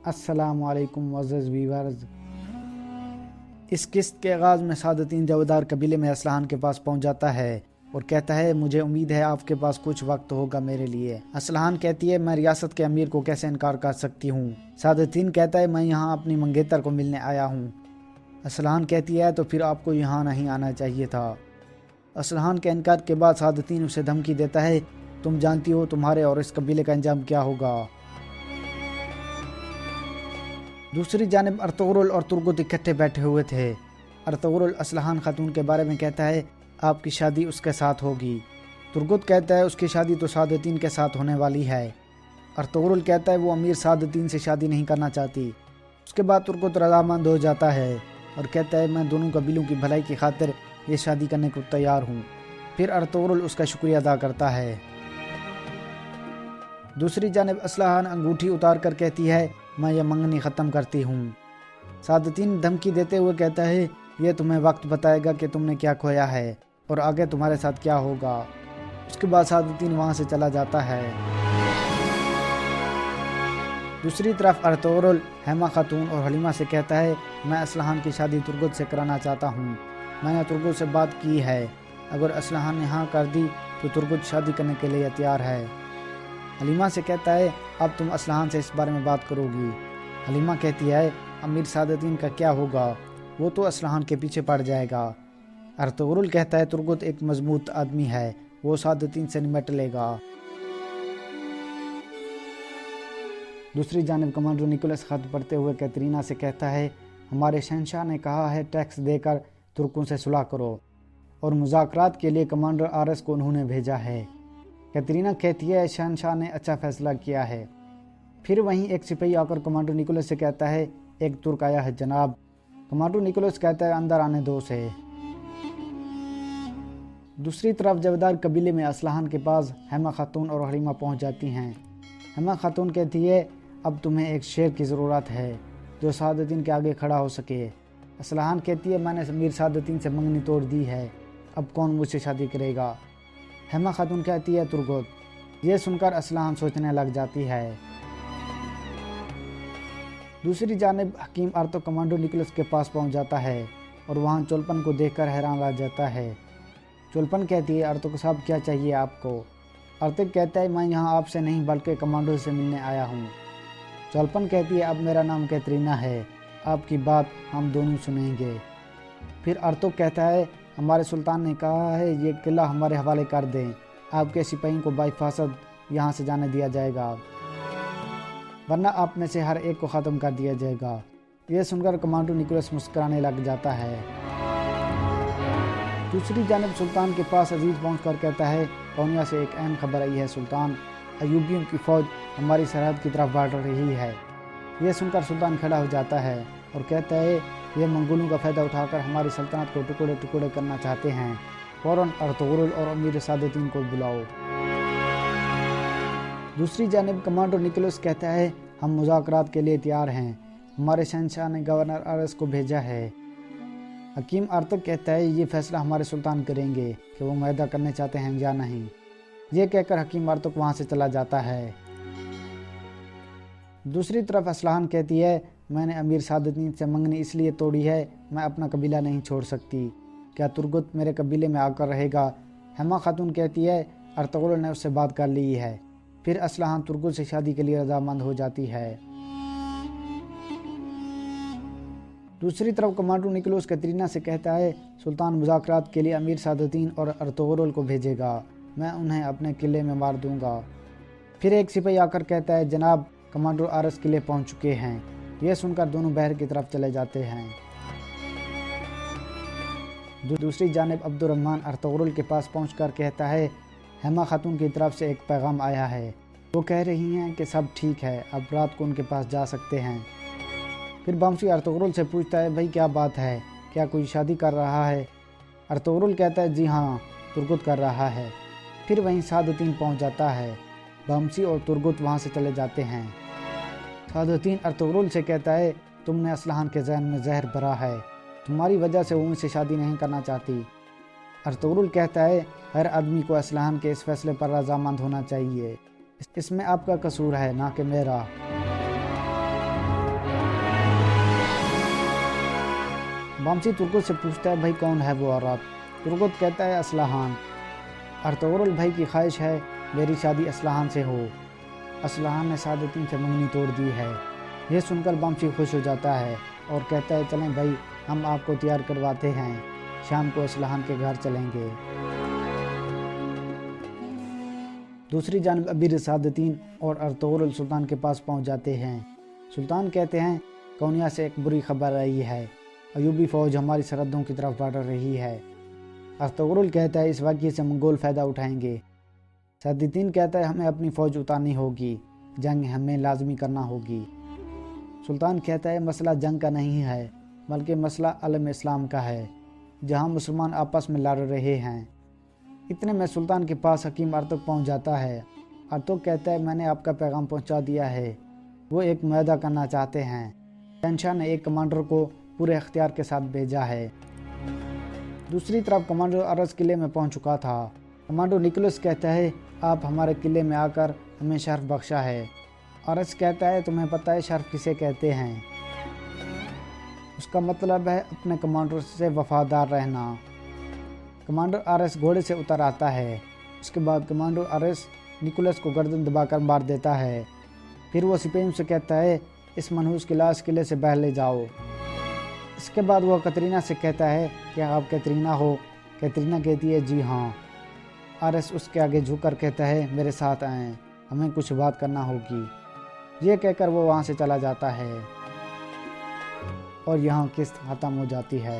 السلام علیکم معزز ویورز۔ اس قسط کے آغاز میں سعادتین جاودار قبیلے میں اسلحان کے پاس پہنچ جاتا ہے اور کہتا ہے مجھے امید ہے آپ کے پاس کچھ وقت ہوگا میرے لیے۔ اسلحان کہتی ہے میں ریاست کے امیر کو کیسے انکار کر سکتی ہوں۔ سعادتین کہتا ہے میں یہاں اپنی منگیتر کو ملنے آیا ہوں۔ اسلحان کہتی ہے تو پھر آپ کو یہاں نہیں آنا چاہیے تھا۔ اسلحان کے انکار کے بعد سعادتین اسے دھمکی دیتا ہے تم جانتی ہو تمہارے اور اس قبیلے کا انجام کیا ہوگا۔ دوسری جانب ارطغرل اور ترگت اکٹھے بیٹھے ہوئے تھے۔ ارطغرل اسلحان خاتون کے بارے میں کہتا ہے آپ کی شادی اس کے ساتھ ہوگی۔ ترگت کہتا ہے اس کی شادی تو سعادتین کے ساتھ ہونے والی ہے۔ ارطغرل کہتا ہے وہ امیر سعادتین سے شادی نہیں کرنا چاہتی۔ اس کے بعد ترگت رضامند ہو جاتا ہے اور کہتا ہے میں دونوں قبیلوں کی بھلائی کی خاطر یہ شادی کرنے کو تیار ہوں۔ پھر ارطغرل اس کا شکریہ ادا کرتا ہے۔ دوسری جانب اسلحان انگوٹھی اتار کر کہتی ہے میں یہ منگنی ختم کرتی ہوں۔ سعادتین دھمکی دیتے ہوئے کہتا ہے یہ تمہیں وقت بتائے گا کہ تم نے کیا کھویا ہے اور آگے تمہارے ساتھ کیا ہوگا۔ اس کے بعد سعادتین وہاں سے چلا جاتا ہے۔ دوسری طرف ارطغرل حیمہ خاتون اور حلیمہ سے کہتا ہے میں اسلحان کی شادی ترگت سے کرانا چاہتا ہوں۔ میں نے ترگت سے بات کی ہے، اگر اسلحان نے ہاں کر دی تو ترگت شادی کرنے کے لیے تیار ہے۔ حلیمہ سے کہتا ہے اب تم اسلحان سے اس بارے میں بات کرو گی۔ حلیمہ کہتی ہے امیر سعادتین کا کیا ہوگا، وہ تو اسلحان کے پیچھے پڑ جائے گا۔ ارطغرل کہتا ہے ترگت ایک مضبوط آدمی ہے، وہ سعادتین سے نمٹ لے گا۔ دوسری جانب کمانڈر نیکولس خط پڑھتے ہوئے کیترینا سے کہتا ہے ہمارے شہنشاہ نے کہا ہے ٹیکس دے کر ترکوں سے صلح کرو، اور مذاکرات کے لیے کمانڈر آرس کو انہوں نے بھیجا ہے۔ کیترینا کہتی ہے شہنشاہ نے اچھا فیصلہ کیا ہے۔ پھر وہیں ایک سپاہی آ کر کمانڈر نیکولس سے کہتا ہے ایک ترک آیا ہے جناب۔ کمانڈر نیکولس کہتا ہے اندر آنے دو اسے۔ دوسری طرف جاودار قبیلے میں اسلحان کے پاس حیمہ خاتون اور حلیمہ پہنچ جاتی ہیں۔ حیمہ خاتون کہتی ہے اب تمہیں ایک شیر کی ضرورت ہے جو سعادتین کے آگے کھڑا ہو سکے۔ اسلحان کہتی ہے میں نے امیر سعادتین سے منگنی توڑ دی ہے، اب کون مجھ سے شادی کرے گا۔ حیمہ خاتون کہتی ہے ترگت۔ یہ سن کر اسلحان سوچنے لگ جاتی ہے۔ دوسری جانب حکیم ارتو کمانڈر نیکولس کے پاس پہنچ جاتا ہے اور وہاں چولپن کو دیکھ کر حیران رہ جاتا ہے۔ چولپن کہتی ہے ارتو صاحب کیا چاہیے آپ کو۔ ارتو کہتا ہے میں یہاں آپ سے نہیں بلکہ کمانڈر سے ملنے آیا ہوں۔ چولپن کہتی ہے اب میرا نام کیترینا ہے، آپ کی بات ہم دونوں سنیں گے۔ پھر ارتو کہتا ہے ہمارے سلطان نے کہا ہے یہ قلعہ ہمارے حوالے کر دیں، آپ کے سپاہیوں کو بحفاظت یہاں سے جانے دیا جائے گا، ورنہ آپ میں سے ہر ایک کو ختم کر دیا جائے گا۔ یہ سن کر کمانڈر نیکولس مسکرانے لگ جاتا ہے۔ دوسری جانب سلطان کے پاس عزیز پہنچ کر کہتا ہے کونیا سے ایک اہم خبر آئی ہے سلطان، ایوبیوں کی فوج ہماری سرحد کی طرف بڑھ رہی ہے۔ یہ سن کر سلطان کھڑا ہو جاتا ہے اور کہتا ہے یہ منگولوں کا فائدہ اٹھا کر ہماری سلطنت کو ٹکڑے ٹکڑے کرنا چاہتے ہیں، فوراً ارطغرل اور امیر سعادتین کو بلاؤ۔ دوسری جانب کمانڈر نیکولس کہتا ہے ہم مذاکرات کے لیے تیار ہیں، ہمارے شہنشاہ نے گورنر آرس کو بھیجا ہے۔ حکیم ارتک کہتا ہے یہ فیصلہ ہمارے سلطان کریں گے کہ وہ معاہدہ کرنے چاہتے ہیں یا نہیں۔ یہ کہہ کر حکیم ارتک وہاں سے چلا جاتا ہے۔ دوسری طرف اسلحان کہتی ہے میں نے امیر سعادتین سے منگنی اس لیے توڑی ہے، میں اپنا قبیلہ نہیں چھوڑ سکتی، کیا ترگت میرے قبیلے میں آ کر رہے گا؟ حیمہ خاتون کہتی ہے ارطغرل نے اس سے بات کر لی ہے۔ پھر اسلحان ترگت سے شادی کے لیے رضامند ہو جاتی ہے۔ دوسری طرف کمانڈر نیکولس کیترینا سے کہتا ہے سلطان مذاکرات کے لیے امیر سعادتین اور ارطغرل کو بھیجے گا، میں انہیں اپنے قلعے میں مار دوں گا۔ پھر ایک سپاہی آ کر کہتا ہے جناب کمانڈر آرس قلعے پہنچ چکے ہیں۔ یہ سن کر دونوں بحر کی طرف چلے جاتے ہیں۔ دوسری جانب عبد الرحمن ارطغرل کے پاس پہنچ کر کہتا ہے حیمہ خاتون کی طرف سے ایک پیغام آیا ہے، وہ کہہ رہی ہیں کہ سب ٹھیک ہے، اب رات کو ان کے پاس جا سکتے ہیں۔ پھر بامسی ارطغرل سے پوچھتا ہے بھائی کیا بات ہے، کیا کوئی شادی کر رہا ہے؟ ارطغرل کہتا ہے جی ہاں، ترگت کر رہا ہے۔ پھر وہیں سعادتین پہنچ جاتا ہے۔ بامسی اور ترگت وہاں سے چلے جاتے ہیں۔ سعادتین ارطغرل سے کہتا ہے تم نے اسلحان کے ذہن میں زہر بھرا ہے، تمہاری وجہ سے وہ مجھ سے شادی نہیں کرنا چاہتی۔ ارطغرل کہتا ہے ہر آدمی کو اسلحان کے اس فیصلے پر رضامند ہونا چاہیے، اس میں آپ کا قصور ہے نہ کہ میرا۔ بامسی ترکت سے پوچھتا ہے بھائی کون ہے وہ عورت؟ ترکت کہتا ہے اسلحان۔ ارطغرل بھائی کی خواہش ہے میری شادی اسلحان سے ہو۔ اسلحان نے سعادتین سے منگنی توڑ دی ہے۔ یہ سن کر بامسی خوش ہو جاتا ہے اور کہتا ہے چلیں بھائی ہم آپ کو تیار کرواتے ہیں، شام کو اسلحان کے گھر چلیں گے۔ دوسری جانب امیر سعادتین اور ارطغرل سلطان کے پاس پہنچ جاتے ہیں۔ سلطان کہتے ہیں کونیا سے ایک بری خبر آئی ہے، ایوبی فوج ہماری سرحدوں کی طرف بڑھ رہی ہے۔ ارطغرل کہتا ہے اس واقعے سے منگول فائدہ اٹھائیں گے۔ سعادتین کہتا ہے ہمیں اپنی فوج اتارنی ہوگی، جنگ ہمیں لازمی کرنا ہوگی۔ سلطان کہتا ہے مسئلہ جنگ کا نہیں ہے بلکہ مسئلہ عالم اسلام کا ہے، جہاں مسلمان آپس میں لڑ رہے ہیں۔ اتنے میں سلطان کے پاس حکیم ارطغرل پہنچ جاتا ہے۔ ارطغرل کہتا ہے میں نے آپ کا پیغام پہنچا دیا ہے، وہ ایک معاہدہ کرنا چاہتے ہیں۔ شہنشاہ نے ایک کمانڈر کو پورے اختیار کے ساتھ بھیجا ہے۔ دوسری طرف کمانڈر ارس قلعے میں پہنچ چکا تھا۔ کمانڈر نکولس کہتا ہے آپ ہمارے قلعے میں آ کر ہمیں شرف بخشا ہے۔ ارس کہتا ہے تمہیں پتہ ہے شرف کسے کہتے ہیں؟ اس کا مطلب ہے اپنے کمانڈر سے وفادار رہنا۔ کمانڈر ارس گھوڑے سے اتر آتا ہے۔ اس کے بعد کمانڈر ارس نکولس کو گردن دبا کر مار دیتا ہے۔ پھر وہ سپاہیوں سے کہتا ہے اس منحوس کی لاش قلعے سے باہر لے جاؤ۔ اس کے بعد وہ کترینہ سے کہتا ہے کیا آپ کترینہ ہو؟ کترینہ کہتی ہے جی ہاں۔ ارس اس کے آگے جھک کر کہتا ہے میرے ساتھ آئیں، ہمیں کچھ بات کرنا ہوگی۔ یہ کہہ کر وہ وہاں سے چلا جاتا ہے اور یہاں قسط ختم ہو جاتی ہے۔